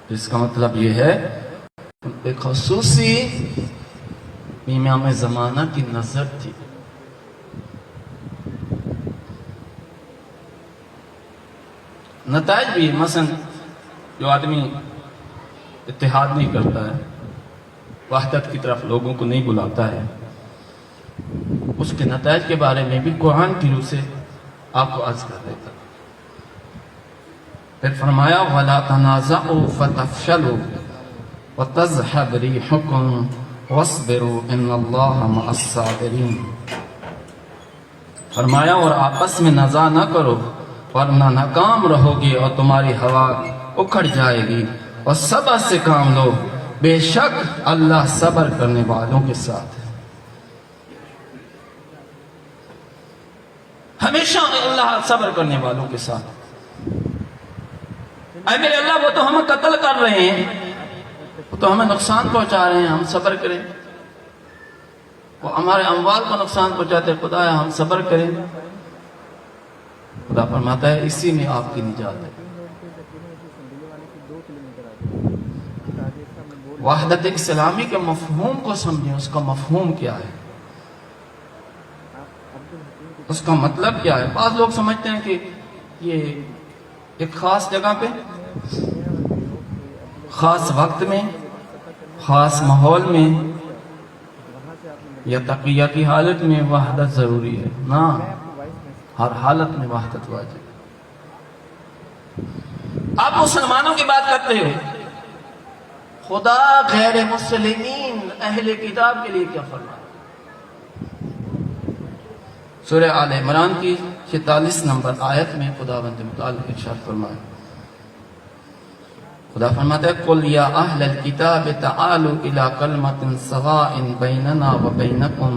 جس کا مطلب یہ ہے ایک خصوصی امام زمانہ کی نظر تھی. نتائج بھی مثلا جو آدمی اتحاد نہیں کرتا ہے، وحدت کی طرف لوگوں کو نہیں بلاتا ہے، اس کے نتائج کے بارے میں بھی قرآن کی روح سے آپ کو عرض کر دیتا. پھر فرمایا وَلَا تَنَازَعُوا فَتَفْشَلُوا وَتَذْهَبْ رِيحُكُمْ وَاصْبِرُوا إِنَّ اللَّهَ مَعَ الصَّابِرِينَ. فرمایا اور آپس میں نزاع نہ کرو ورنہ ناکام رہو گے اور تمہاری ہوا اکھڑ جائے گی، اور صبر سے کام لو، بے شک اللہ صبر کرنے والوں کے ساتھ ہے. ہمیشہ اللہ صبر کرنے والوں کے ساتھ. اے میرے اللہ وہ تو ہمیں قتل کر رہے ہیں، وہ تو ہمیں نقصان پہنچا رہے ہیں، ہم صبر کریں. وہ ہمارے اموال کو نقصان پہنچاتے ہیں، خدایا ہم صبر کریں. خدا فرماتا ہے اسی میں آپ کی نجات ہے. وحدت اسلامی کے مفہوم کو سمجھیں. اس کا مفہوم کیا ہے، اس کا مطلب کیا ہے. بعض لوگ سمجھتے ہیں کہ یہ ایک خاص جگہ پہ، خاص وقت میں، خاص ماحول میں یا تقیہ کی حالت میں وحدت ضروری ہے. نہ، ہر حالت میں وحدت واجب. آپ مسلمانوں کی بات کرتے ہو، خدا غیر مسلمین اہل کتاب کے لیے کیا فرمایا؟ سورہ آل عمران کی 46 نمبر آیت میں خداوند متعال ارشاد فرمایا. خدا فرماتا ہے قُلْ يَا أَهْلَ الْكِتَابِ تَعَالُوا إِلَىٰ كَلْمَةٍ سَوَاءٍ بَيْنَنَا وَبَيْنَكُمْ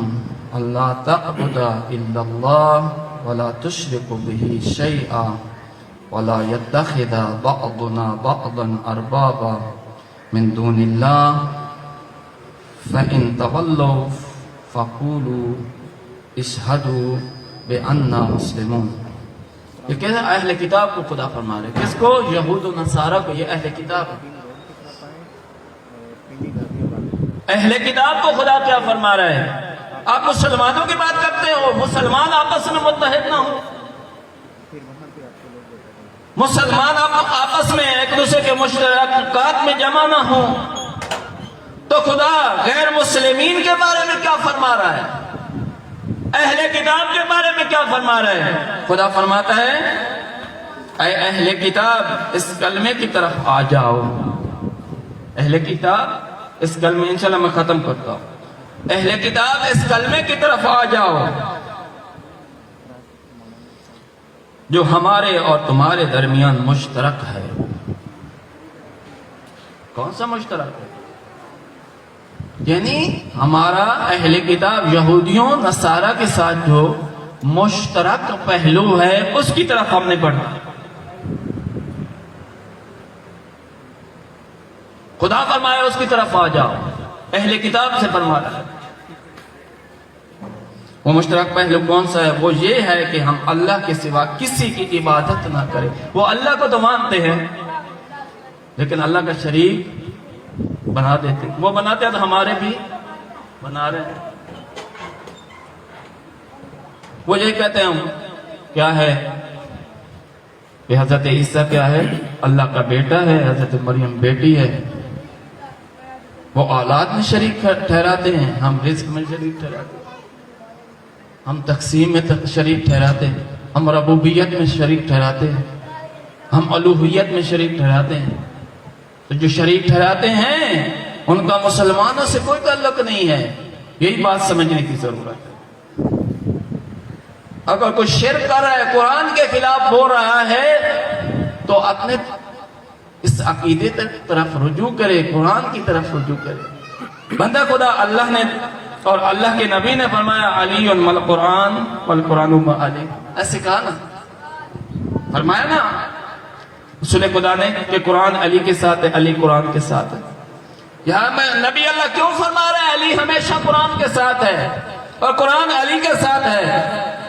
أَلَّا تَعْبُدَا إِلَّا اللَّهَ وَلَا تُشْرِكُوا بِهِ شَيْئًا وَلَا يَتَّخِذَ بَعْضُنَا بَعْضًا أَرْبَابًا مِن دُونِ اللَّهِ فَإِن تَوَلَّوْا فَقُولُوا اشہدوا بِأَنَّا مُسْلِمُونَ. یہ کہتے ہیں اہل کتاب کو خدا فرما رہے. کس کو؟ یہود و نصارہ کو. یہ اہل کتاب ہے. اہل کتاب کو خدا کیا فرما رہا ہے؟ آپ مسلمانوں کی بات کرتے ہو، مسلمان آپس میں متحد نہ ہو، مسلمان آپس میں ایک دوسرے کے مشترکات میں جمع نہ ہو، تو خدا غیر مسلمین کے بارے میں کیا فرما رہا ہے؟ اہل کتاب کے بارے میں کیا فرما رہے ہیں؟ خدا فرماتا ہے اے اہل کتاب اس کلمے کی طرف آ جاؤ. اہل کتاب اس کلمے انشاءاللہ میں ختم کرتا ہوں. اہل کتاب اس کلمے کی طرف آ جاؤ جو ہمارے اور تمہارے درمیان مشترک ہے. کون سا مشترک ہے؟ یعنی ہمارا اہل کتاب یہودیوں نصارہ کے ساتھ جو مشترک پہلو ہے اس کی طرف ہم نے بڑھنا. خدا فرمایا اس کی طرف آ جاؤ. اہل کتاب سے فرما رہا ہے. وہ مشترک پہلو کون سا ہے؟ وہ یہ ہے کہ ہم اللہ کے سوا کسی کی عبادت نہ کریں. وہ اللہ کو تو مانتے ہیں لیکن اللہ کا شریک بنا دیتے. وہ بناتے ہیں تو ہمارے بھی بنا رہے ہیں. وہ یہ کہتے ہیں کیا ہے کہ حضرت عیسیٰ کیا ہے؟ اللہ کا بیٹا ہے. حضرت مریم بیٹی ہے. وہ اولاد میں شریک ٹھہراتے ہیں، ہم رزق میں شریک ٹھہراتے ہیں، ہم تقسیم میں شریک ٹھہراتے ہیں، ہم ربوبیت میں شریک ٹھہراتے ہیں، ہم الوہیت میں شریک ٹھہراتے ہیں. تو جو شریک ٹھہراتے ہیں ان کا مسلمانوں سے کوئی تعلق نہیں ہے. یہی بات سمجھنے کی ضرورت ہے. اگر کوئی شرک کر رہا ہے، قرآن کے خلاف بول رہا ہے، تو اپنے اس عقیدے طرف رجوع کرے، قرآن کی طرف رجوع کرے. بندہ خدا اللہ نے اور اللہ کے نبی نے فرمایا علی القرآن والقرآن علی. ایسے کہا نا، فرمایا نا رسول خدا نے کہ قرآن علی کے ساتھ ہے، علی قرآن کے ساتھ ہے. یہاں میں نبی اللہ کیوں فرما رہا ہے علی ہمیشہ قرآن کے ساتھ ہے اور قرآن علی کے ساتھ ہے؟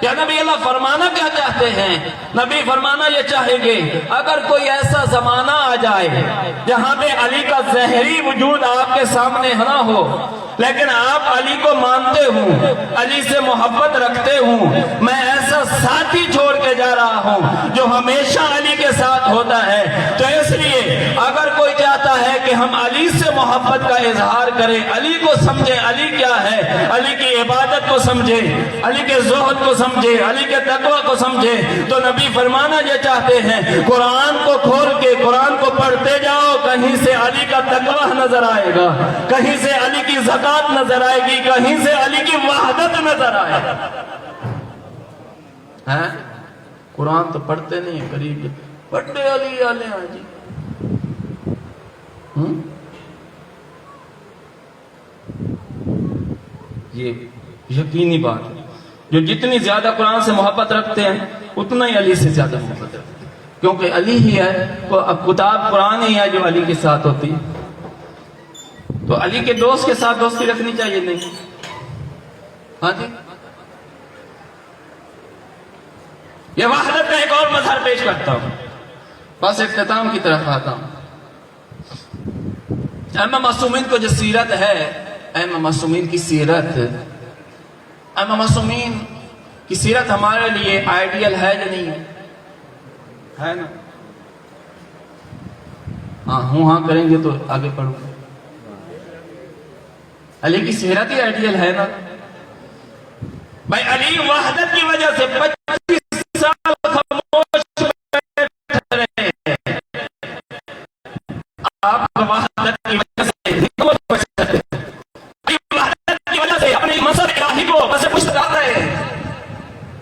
یا نبی اللہ فرمانا کیا چاہتے ہیں؟ نبی فرمانا یہ چاہیں گے اگر کوئی ایسا زمانہ آ جائے جہاں پہ علی کا ظاہری وجود آپ کے سامنے نہ ہو لیکن آپ علی کو مانتے ہوں، علی سے محبت رکھتے ہوں، میں ایسا ساتھی چھوڑ کے جا رہا ہوں جو ہمیشہ علی کے ساتھ ہوتا ہے۔ تو اس لیے اگر کوئی چاہتا ہے کہ ہم علی سے محبت کا اظہار کریں، علی کو سمجھیں علی کیا ہے، علی کی عبادت کو سمجھیں، علی کے زہد کو سمجھیں، علی کے تقوی کو سمجھیں، تو نبی فرمانا یہ چاہتے ہیں قرآن کو کھول کے قرآن کو پڑھتے جاؤ، کہیں سے علی کا تقوی نظر آئے گا، کہیں سے علی کی زکات نظر آئے گی، کہیں سے علی کی وحدت نظر آئے گا۔ قرآن تو پڑھتے نہیں ہیں، قریب بڑے علی والے ہیں جی، یہ یقینی بات ہے۔ جو جتنی زیادہ قرآن سے محبت رکھتے ہیں اتنا ہی علی سے زیادہ محبت رکھتے ہیں، کیونکہ علی ہی ہے، کتاب قرآن ہی ہے جو علی کے ساتھ ہوتی ہے۔ تو علی کے دوست کے ساتھ دوستی رکھنی چاہیے نہیں؟ ہاں جی، یہ وحدت کا ایک اور مظہر پیش کرتا ہوں، بس اختتام کی طرف آتا ہوں۔ ائمہ معصومین کو جو سیرت ہے، ائمہ معصومین کی سیرت، ائمہ معصومین کی سیرت ہمارے لیے آئیڈیل ہے یا نہیں ہے نا؟ ہاں کریں گے تو آگے پڑھو۔ علی کی سیرت ہی آئیڈیل ہے نا بھائی۔ علی وحدت کی وجہ سے 25 سال خاموش بیٹھے رہے ہیں، آپ وحدت کی وجہ سے اپنی مذہب الہی کو بس پشت کر رہے ہیں۔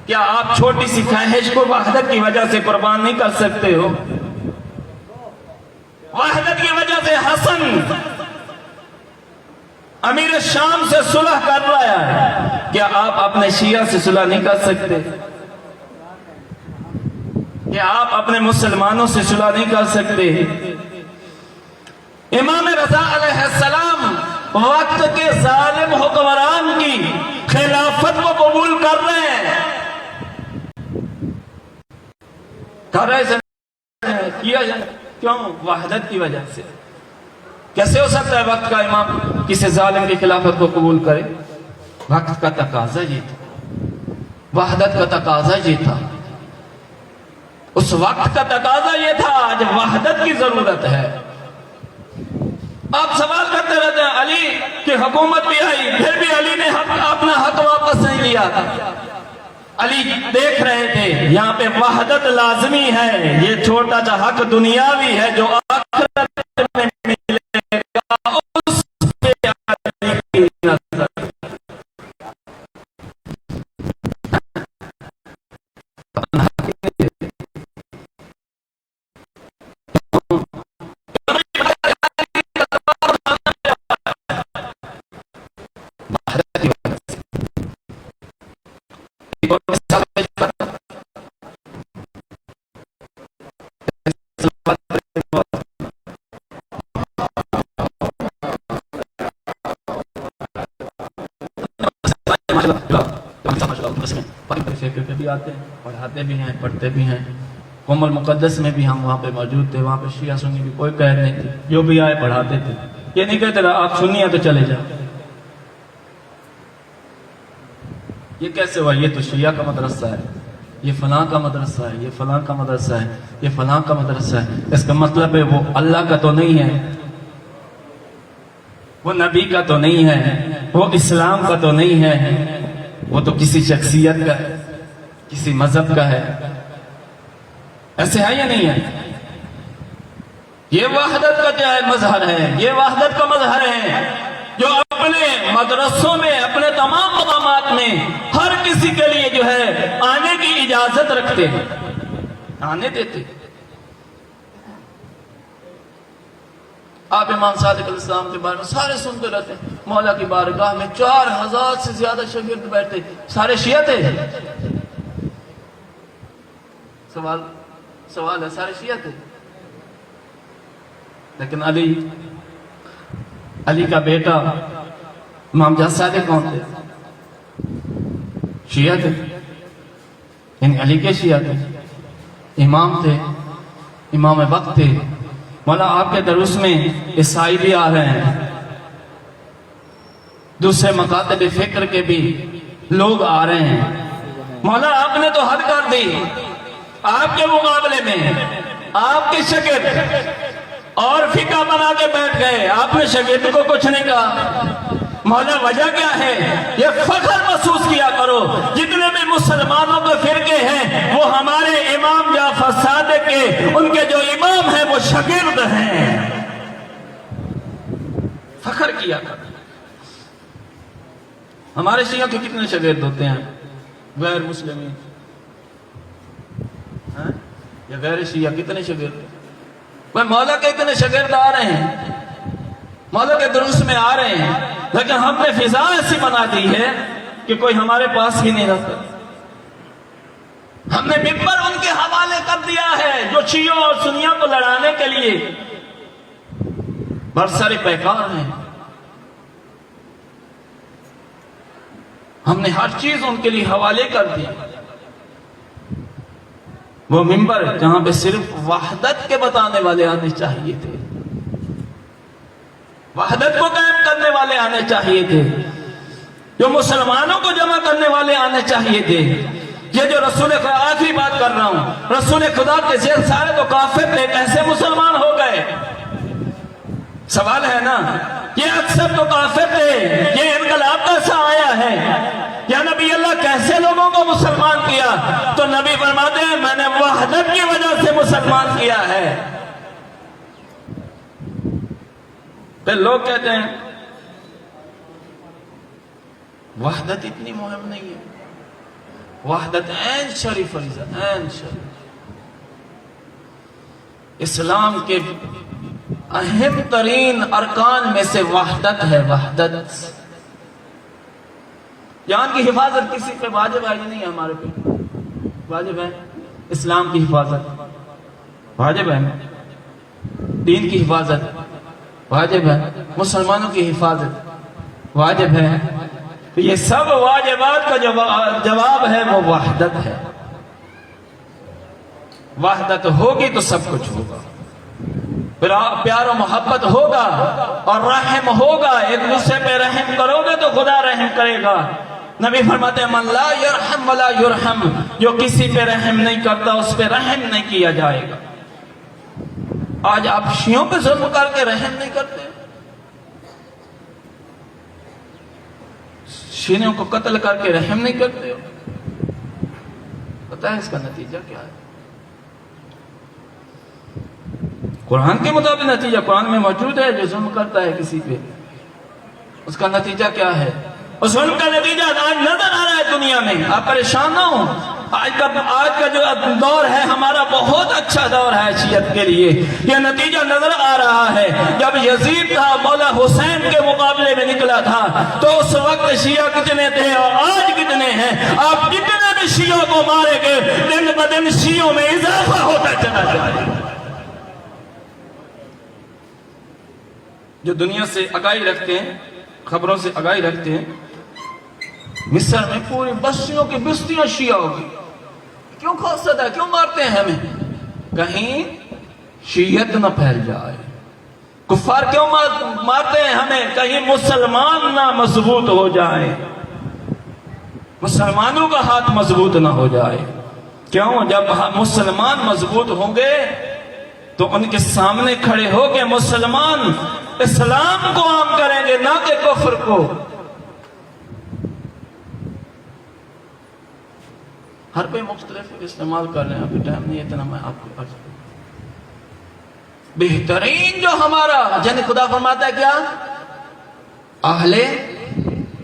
کیا آپ چھوٹی سی خواہش کو وحدت کی وجہ سے قربان نہیں کر سکتے ہو؟ وحدت کی وجہ سے حسن امیر شام سے صلح کر رہا ہے، کیا آپ اپنے شیعہ سے صلح نہیں کر سکتے؟ کیا آپ اپنے مسلمانوں سے صلح نہیں کر سکتے؟ امام رضا علیہ السلام وقت کے ظالم حکمران کی خلافت کو قبول کر رہے ہیں، کر رہے ہیں، کیا جائے کیوں؟ وحدت کی وجہ سے۔ کیسے ہو سکتا ہے وقت کا امام کسی ظالم کی خلافت کو قبول کرے؟ وقت کا تقاضا یہ تھا، وحدت کا تقاضا یہ تھا، اس وقت کا تقاضا یہ تھا آج وحدت کی ضرورت ہے۔ آپ سوال کرتے رہتے ہیں علی کی حکومت بھی آئی، پھر بھی علی نے اپنا حق واپس نہیں لیا تھا۔ علی دیکھ رہے تھے یہاں پہ وحدت لازمی ہے، یہ چھوٹا سا حق دنیاوی ہے جو آخرت میں ملے گا، اس پہ علی کی نظر۔ بھی آتے ہیں، پڑھاتے بھی ہیں، پڑھتے بھی ہیں۔ قوم المقدس میں بھی ہم وہاں پہ موجود تھے، وہاں پہ شیعہ سنی بھی کوئی قید نہیں تھی، جو بھی آئے پڑھاتے تھے۔ یہ نہیں کہتے رہا آپ سنی ہیں تو چلے جاؤ۔ یہ کیسے ہوا؟ یہ تو شیعہ کا مدرسہ ہے، یہ فلاں کا مدرسہ ہے، یہ فلاں کا مدرسہ ہے، یہ فلاں کا مدرسہ ہے۔ اس کا مطلب ہے وہ اللہ کا تو نہیں ہے، وہ نبی کا تو نہیں ہے، وہ اسلام کا تو نہیں ہے، وہ تو کسی شخصیت کا ہے، کسی مذہب کا ہے۔ ایسے ہے یا نہیں ہے؟ یہ وحدت کا کیا ہے؟ مظہر ہے، یہ وحدت کا مظہر ہے جو اپنے مدرسوں میں، اپنے تمام مقامات میں ہر کسی کے لیے جو ہے آنے کی اجازت رکھتے ہیں، آنے دیتے۔ آپ امام صادق علیہ السلام کے بارے میں سارے سنتے رہتے ہیں، مولا کی بارگاہ میں 4000 سے زیادہ شاگرد بیٹھتے، سارے شیعہ تھے؟ سوال ہے، سارے شیعہ تھے؟ لیکن علی کا بیٹا امام جعفر صادق کون تھے؟ شیعہ تھے۔ یعنی علی کے شیعہ تھے، امام تھے، امام وقت تھے۔ مولا آپ کے دروس میں عیسائی بھی آ رہے ہیں، دوسرے مکاتب فکر کے بھی لوگ آ رہے ہیں۔ مولا آپ نے تو حد کر دی، آپ کے مقابلے میں آپ کے شاگرد اور فقہ بنا کے بیٹھ گئے، آپ نے شاگرد کو کچھ نہیں کہا۔ مولا وجہ کیا ہے؟ یہ فخر محسوس کیا کرو، جتنے بھی مسلمانوں کے فرقے ہیں وہ ہمارے امام جعفر صادق کے، ان کے جو امام ہیں وہ شاگرد ہیں، فخر کیا کرو۔ ہمارے شیعہ کے کتنے شاگرد ہوتے ہیں؟ غیر مسلمین یا غیر شیعہ کتنے شاگرد؟ وہ مولا کے اتنے شاگرد آ رہے ہیں، مولا کے دروس میں آ رہے ہیں، لیکن ہم نے فضا ایسی بنا دی ہے کہ کوئی ہمارے پاس ہی نہیں رہتا۔ ہم نے ممبر ان کے حوالے کر دیا ہے جو شیعوں اور سنیوں کو لڑانے کے لیے برسر پیکار ہیں۔ ہم نے ہر چیز ان کے لیے حوالے کر دی۔ وہ ممبر جہاں پہ صرف وحدت کے بتانے والے آنے چاہیے تھے، وحدت کو قائم کرنے والے آنے چاہیے تھے، جو مسلمانوں کو جمع کرنے والے آنے چاہیے تھے۔ یہ جو رسول خدا، آخری بات کر رہا ہوں، رسول خدا کے زیر سارے تو کافر تھے، کیسے مسلمان ہو گئے؟ سوال ہے نا، یہ اکثر تو کافر تھے، یہ انقلاب کیسا آیا ہے؟ یا نبی اللہ کیسے لوگوں کو مسلمان کیا؟ تو نبی فرماتے ہیں میں نے وحدت کی وجہ سے مسلمان کیا ہے۔ پھر لوگ کہتے ہیں وحدت اتنی مہم نہیں ہے، وحدت عین شریف فریضہ، عین شریف۔ اسلام کے اہم ترین ارکان میں سے وحدت ہے، وحدت۔ جان کی حفاظت کسی پہ واجب ہے نہیں ہے؟ ہمارے پہ واجب ہے، اسلام کی حفاظت واجب ہے، دین کی حفاظت واجب ہے، مسلمانوں کی حفاظت واجب ہے۔ یہ سب واجبات کا جواب ہے وہ وحدت ہے۔ وحدت ہوگی تو سب کچھ ہوگا، پیار و محبت ہوگا اور رحم ہوگا، ایک دوسرے پہ رحم کرو گے تو خدا رحم کرے گا۔ نبی فرماتے ہیں من لا یرحم ولا یرحم، جو کسی پہ رحم نہیں کرتا اس پہ رحم نہیں کیا جائے گا۔ آج آپ شیعوں پہ ظلم کر کے رحم نہیں کرتے، شیعوں کو قتل کر کے رحم نہیں کرتے ہو، پتہ ہے اس کا نتیجہ کیا ہے؟ قرآن کے مطابق نتیجہ قرآن میں موجود ہے، جو ظلم کرتا ہے کسی پہ اس کا نتیجہ کیا ہے؟ اس ظلم کا نتیجہ آج نظر آ رہا ہے دنیا میں۔ آپ پریشان نہ ہوں، آج کا جو دور ہے ہمارا بہت اچھا دور ہے شیعت کے لیے۔ یہ نتیجہ نظر آ رہا ہے، جب یزید تھا مولا حسین کے مقابلے میں نکلا تھا تو اس وقت شیعہ کتنے تھے اور آج کتنے ہیں؟ آپ جتنے بھی شیعوں کو مارے گے دن بدن شیعوں میں اضافہ ہوتا چلا جائے گا۔ جو دنیا سے آگاہی رکھتے ہیں، خبروں سے آگاہی رکھتے ہیں، مصر میں پوری بستیوں کی بستیاں شیعہ ہوگی۔ کیوں خوفزدہ ہے؟ کیوں مارتے ہیں ہمیں؟ کہیں شیعت نہ پھیل جائے۔ کفار کیوں مارتے ہیں ہمیں؟ کہیں مسلمان نہ مضبوط ہو جائے، مسلمانوں کا ہاتھ مضبوط نہ ہو جائے۔ کیوں؟ جب مسلمان مضبوط ہوں گے تو ان کے سامنے کھڑے ہو کے مسلمان اسلام کو عام کریں گے، نہ کہ کفر کو۔ ہر کوئی مختلف استعمال کر رہے ہیں، ابھی ٹائم نہیں ہے اتنا میں آپ کو عرض کروں۔ بہترین جو ہمارا جن خدا فرماتا ہے کیا؟ اہل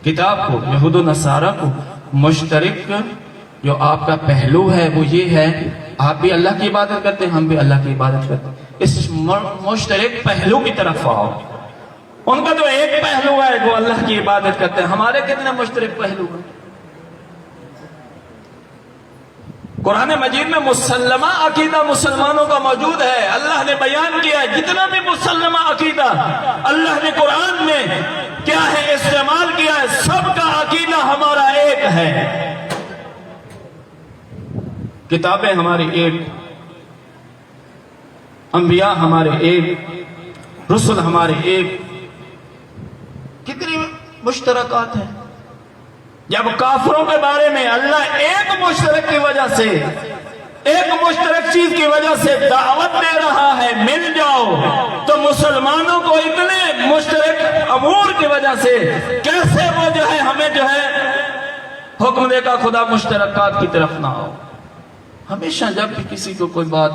کتاب کو، یہود و نصارہ کو مشترک جو آپ کا پہلو ہے وہ یہ ہے، آپ بھی اللہ کی عبادت کرتے ہیں، ہم بھی اللہ کی عبادت کرتے ہیں۔ اس مشترک پہلو کی طرف آؤ۔ ان کا تو ایک پہلو ہے وہ اللہ کی عبادت کرتے ہیں، ہمارے کتنے مشترک پہلو ہیں؟ قرآن مجید میں مسلمہ عقیدہ مسلمانوں کا موجود ہے، اللہ نے بیان کیا ہے جتنا بھی مسلمہ عقیدہ اللہ نے قرآن میں کیا ہے استعمال کیا ہے، سب کا عقیدہ ہمارا ایک ہے۔ کتابیں ہماری ایک، انبیاء ہمارے ایک، رسل ہمارے ایک، کتنی مشترکات ہیں۔ جب کافروں کے بارے میں اللہ ایک مشترک کی وجہ سے، ایک مشترک چیز کی وجہ سے دعوت دے رہا ہے مل جاؤ، تو مسلمانوں کو اتنے مشترک امور کی وجہ سے کیسے وہ جو ہے ہمیں جو ہے حکم دے گا خدا مشترکات کی طرف نہ آؤ۔ ہمیشہ جب بھی کسی کو کوئی بات